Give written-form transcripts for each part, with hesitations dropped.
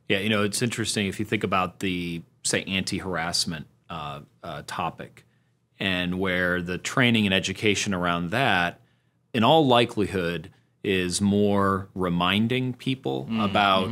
Yeah, it's interesting if you think about the, say, anti-harassment topic, and where the training and education around that, in all likelihood, is more reminding people about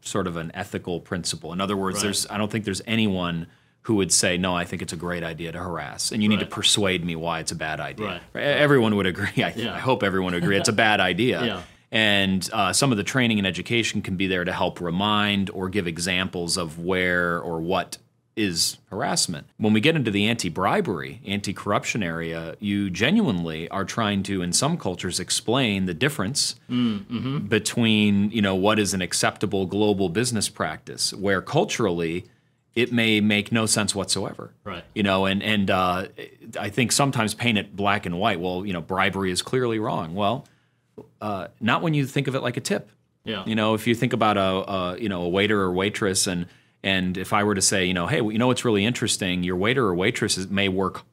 sort of an ethical principle. In other words, I don't think there's anyone who would say, no, I think it's a great idea to harass, and you need to persuade me why it's a bad idea. Everyone would agree. I hope everyone would agree it's a bad idea. And some of the training and education can be there to help remind or give examples of where or what is harassment. When we get into the anti-bribery, anti-corruption area, you genuinely are trying to, in some cultures, explain the difference between, what is an acceptable global business practice, where culturally it may make no sense whatsoever. And I think sometimes paint it black and white. Well, bribery is clearly wrong. Well, not when you think of it like a tip. If you think about a waiter or waitress, and if I were to say, hey, what's really interesting, your waiter or waitress may work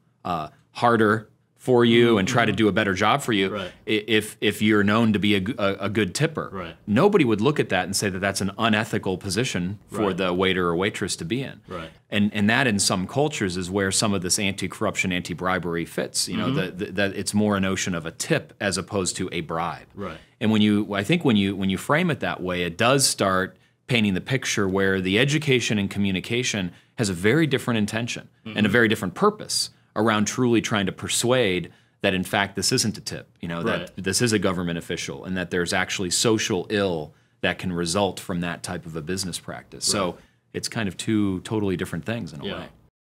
harder for you and try to do a better job for you if you're known to be a good tipper. Nobody would look at that and say that that's an unethical position for the waiter or waitress to be in. And that in some cultures is where some of this anti-corruption, anti-bribery fits. That it's more a notion of a tip as opposed to a bribe. And I think when you frame it that way, it does start painting the picture where the education and communication has a very different intention and a very different purpose around truly trying to persuade that in fact this isn't a tip, that this is a government official, and that there's actually social ill that can result from that type of a business practice. So it's kind of two totally different things in a way.